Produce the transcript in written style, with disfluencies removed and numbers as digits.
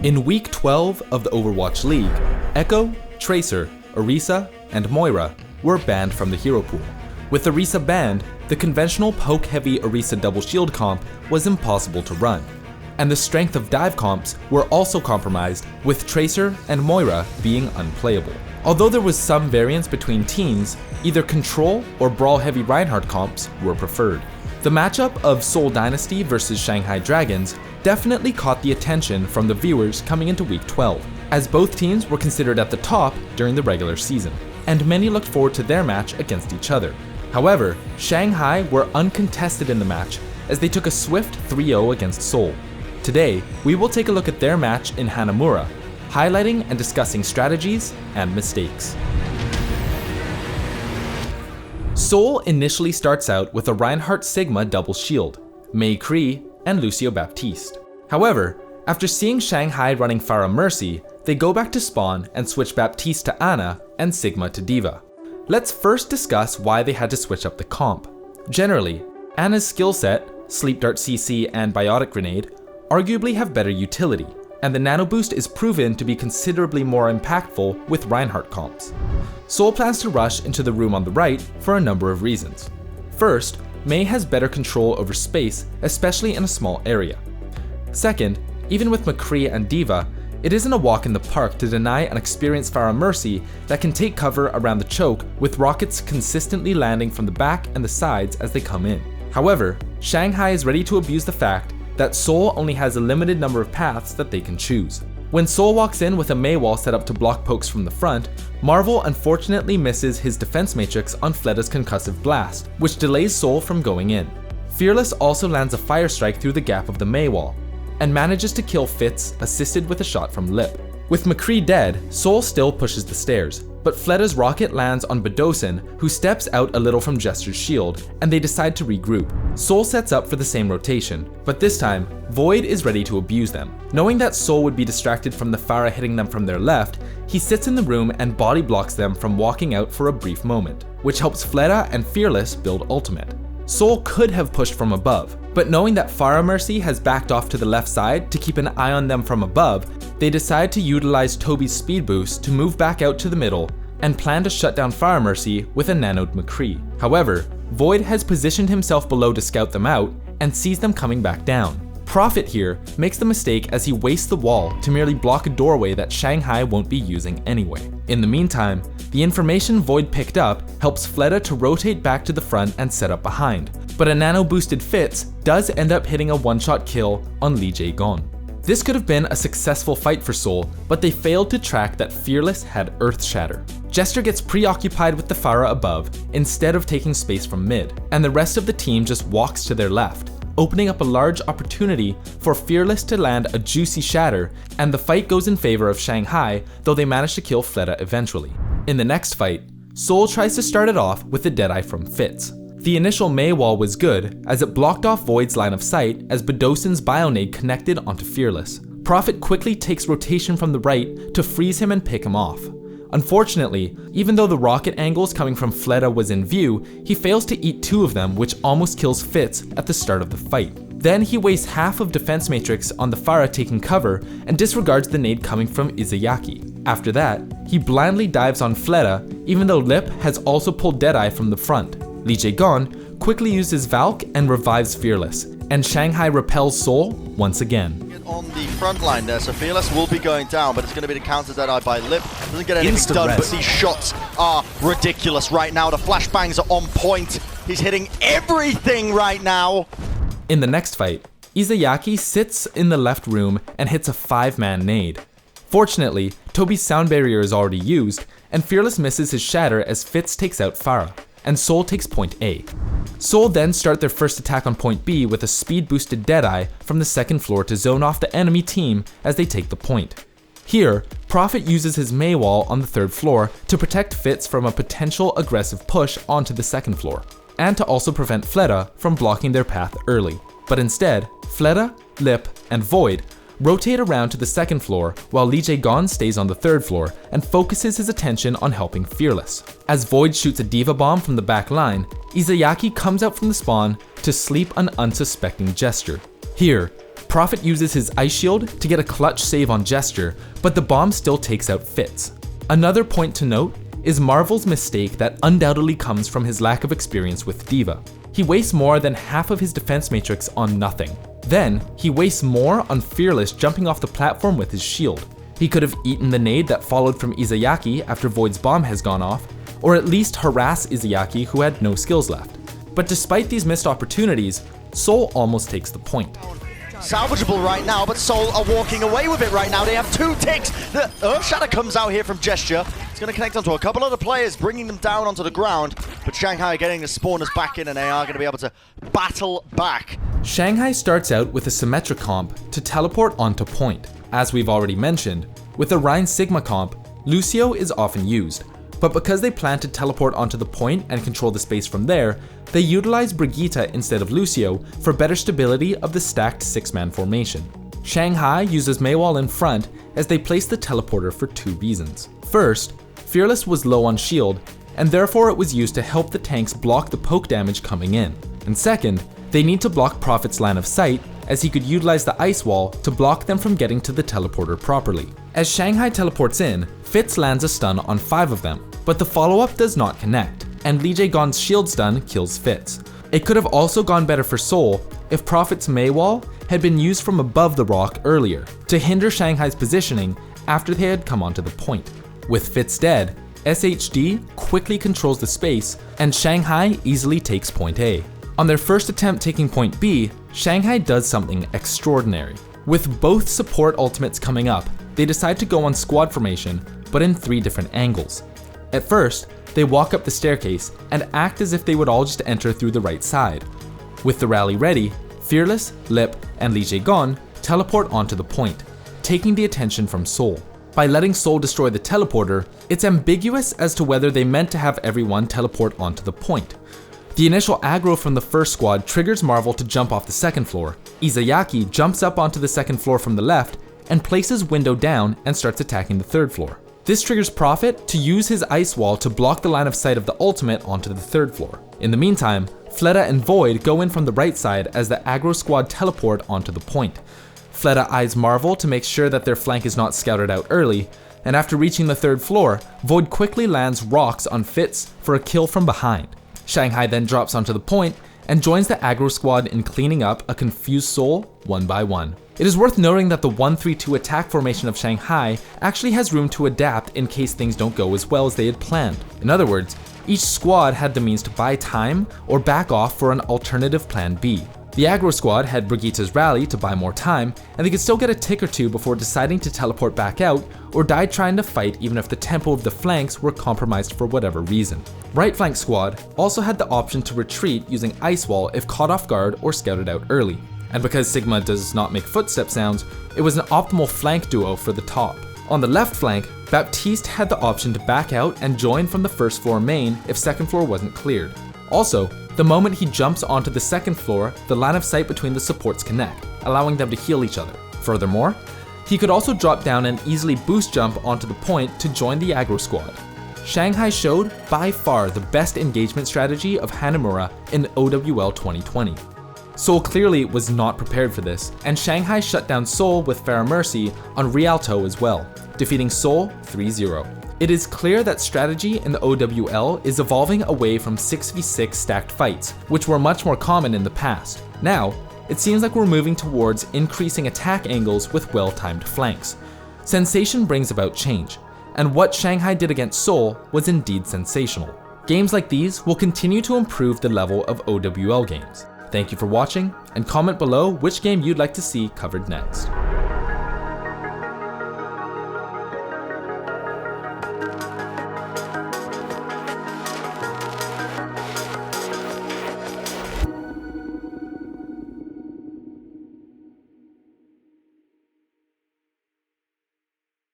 In Week 12 of the Overwatch League, Echo, Tracer, Orisa, and Moira were banned from the hero pool. With Orisa banned, the conventional poke-heavy Orisa double shield comp was impossible to run, and the strength of dive comps were also compromised, with Tracer and Moira being unplayable. Although there was some variance between teams, either control or brawl-heavy Reinhardt comps were preferred. The matchup of Seoul Dynasty versus Shanghai Dragons definitely caught the attention from the viewers coming into Week 12, as both teams were considered at the top during the regular season, and many looked forward to their match against each other. However, Shanghai were uncontested in the match as they took a swift 3-0 against Seoul. Today, we will take a look at their match in Hanamura, highlighting and discussing strategies and mistakes. Seoul initially starts out with a Reinhardt Sigma double shield, Mei Cree, and Lucio Baptiste. However, after seeing Shanghai running Pharah Mercy, they go back to spawn and switch Baptiste to Ana and Sigma to D.Va. Let's first discuss why they had to switch up the comp. Generally, Ana's skill set, Sleep Dart CC and Biotic Grenade, arguably have better utility, and the Nano Boost is proven to be considerably more impactful with Reinhardt comps. Seoul plans to rush into the room on the right for a number of reasons. First, Mei has better control over space, especially in a small area. Second, even with McCree and D.Va, it isn't a walk in the park to deny an experienced Pharah Mercy that can take cover around the choke with rockets consistently landing from the back and the sides as they come in. However, Shanghai is ready to abuse the fact that Seoul only has a limited number of paths that they can choose. When Seoul walks in with a Mei wall set up to block pokes from the front, Marvel unfortunately misses his defense matrix on Fleda's concussive blast, which delays Seoul from going in. Fearless also lands a fire strike through the gap of the Mei wall, and manages to kill Fitz, assisted with a shot from Lip. With McCree dead, Seoul still pushes the stairs, but Fleda's rocket lands on Badosin, who steps out a little from Jester's shield, and they decide to regroup. Seoul sets up for the same rotation, but this time, Void is ready to abuse them. Knowing that Seoul would be distracted from the Pharah hitting them from their left, he sits in the room and body blocks them from walking out for a brief moment, which helps Fleda and Fearless build ultimate. Seoul could have pushed from above, but knowing that Pharah Mercy has backed off to the left side to keep an eye on them from above, they decide to utilize Toby's speed boost to move back out to the middle and plan to shut down Pharah Mercy with a nanoed McCree. However, Void has positioned himself below to scout them out and sees them coming back down. Prophet here makes the mistake as he wastes the wall to merely block a doorway that Shanghai won't be using anyway. In the meantime, the information Void picked up helps Fleda to rotate back to the front and set up behind, but a nano-boosted Fitz does end up hitting a one-shot kill on Lee Jae-gon. This could have been a successful fight for Seoul, but they failed to track that Fearless had Earth Shatter. Jester gets preoccupied with the Pharah above instead of taking space from mid, and the rest of the team just walks to their left, opening up a large opportunity for Fearless to land a juicy shatter, and the fight goes in favor of Shanghai, though they manage to kill Fleda eventually. In the next fight, Seoul tries to start it off with a Deadeye from Fitz. The initial Mei wall was good, as it blocked off Void's line of sight as Badosin's Bionade connected onto Fearless. Prophet quickly takes rotation from the right to freeze him and pick him off. Unfortunately, even though the rocket angles coming from Fleda was in view, he fails to eat two of them, which almost kills Fitz at the start of the fight. Then he wastes half of defense matrix on the Pharah taking cover and disregards the nade coming from Izayaki. After that, he blindly dives on Fleda, even though Lip has also pulled Deadeye from the front. Lee Jae-gon quickly uses Valk and revives Fearless, and Shanghai repels Seoul once again. On the front line there, so Fearless will be going down, but it's going to be the counter Deadeye by Lip. Doesn't get anything done, but these shots are ridiculous right now. The flashbangs are on point. He's hitting everything right now. In the next fight, Izayaki sits in the left room and hits a 5-man nade. Fortunately, Toby's sound barrier is already used, and Fearless misses his shatter as Fitz takes out Pharah, and Seoul takes point A. Seoul then start their first attack on point B with a speed boosted Deadeye from the second floor to zone off the enemy team as they take the point. Here, Prophet uses his Mei wall on the third floor to protect Fitz from a potential aggressive push onto the second floor, and to also prevent Fleda from blocking their path early. But instead, Fleda, Lip, and Void rotate around to the second floor while Lee Jae-gon stays on the third floor and focuses his attention on helping Fearless. As Void shoots a D.Va bomb from the back line, Izayaki comes out from the spawn to sleep an unsuspecting Jester. Here, Prophet uses his Ice Shield to get a clutch save on Gesture, but the bomb still takes out Fitz. Another point to note is Marvel's mistake that undoubtedly comes from his lack of experience with D.Va. He wastes more than half of his defense matrix on nothing. Then, he wastes more on Fearless jumping off the platform with his shield. He could have eaten the nade that followed from Izayaki after Void's bomb has gone off, or at least harass Izayaki who had no skills left. But despite these missed opportunities, Soul almost takes the point. Salvageable right now, but Soul are walking away with it right now. They have 2 ticks. The Earthshatter comes out here from Gesture. It's going to connect onto a couple other players, bringing them down onto the ground. But Shanghai getting the spawners back in, and they are going to be able to battle back. Shanghai starts out with a Symmetra comp to teleport onto point. As we've already mentioned, with the Rein Sigma comp, Lucio is often used. But because they plan to teleport onto the point and control the space from there, they utilize Brigitte instead of Lucio for better stability of the stacked 6-man formation. Shanghai uses Maywall in front as they place the teleporter for 2 reasons. First, Fearless was low on shield, and therefore it was used to help the tanks block the poke damage coming in. And second, they need to block Prophet's line of sight, as he could utilize the Ice Wall to block them from getting to the teleporter properly. As Shanghai teleports in, Fitz lands a stun on 5 of them, but the follow-up does not connect, and Lee Jae-gon's shield stun kills Fitz. It could have also gone better for Soul if Prophet's Maywall had been used from above the rock earlier, to hinder Shanghai's positioning after they had come onto the point. With Fitz dead, SHD quickly controls the space, and Shanghai easily takes point A. On their first attempt taking point B, Shanghai does something extraordinary. With both support ultimates coming up, they decide to go on squad formation, but in 3 different angles. At first, they walk up the staircase and act as if they would all just enter through the right side. With the rally ready, Fearless, Lip, and Lee Jae-gon teleport onto the point, taking the attention from Soul. By letting Soul destroy the teleporter, it's ambiguous as to whether they meant to have everyone teleport onto the point. The initial aggro from the first squad triggers Marvel to jump off the 2nd floor. Izayaki jumps up onto the 2nd floor from the left and places Window down and starts attacking the 3rd floor. This triggers Prophet to use his Ice Wall to block the line of sight of the ultimate onto the 3rd floor. In the meantime, Fleta and Void go in from the right side as the aggro squad teleport onto the point. Fleta eyes Marvel to make sure that their flank is not scouted out early, and after reaching the 3rd floor, Void quickly lands rocks on Fitz for a kill from behind. Shanghai then drops onto the point and joins the aggro squad in cleaning up a confused Soul one by one. It is worth noting that the 1-3-2 attack formation of Shanghai actually has room to adapt in case things don't go as well as they had planned. In other words, each squad had the means to buy time or back off for an alternative plan B. The aggro squad had Brigitte's rally to buy more time, and they could still get a tick or 2 before deciding to teleport back out or die trying to fight even if the tempo of the flanks were compromised for whatever reason. Right flank squad also had the option to retreat using Ice Wall if caught off guard or scouted out early. And because Sigma does not make footstep sounds, it was an optimal flank duo for the top. On the left flank, Baptiste had the option to back out and join from the 1st floor main if 2nd floor wasn't cleared. Also, the moment he jumps onto the 2nd floor, the line of sight between the supports connect, allowing them to heal each other. Furthermore, he could also drop down and easily boost jump onto the point to join the aggro squad. Shanghai showed by far the best engagement strategy of Hanamura in OWL 2020. Soul clearly was not prepared for this, and Shanghai shut down Soul with Farah Mercy on Rialto as well, defeating Soul 3-0. It is clear that strategy in the OWL is evolving away from 6v6 stacked fights, which were much more common in the past. Now, it seems like we're moving towards increasing attack angles with well-timed flanks. Sensation brings about change, and what Shanghai did against Soul was indeed sensational. Games like these will continue to improve the level of OWL games. Thank you for watching, and comment below which game you'd like to see covered next.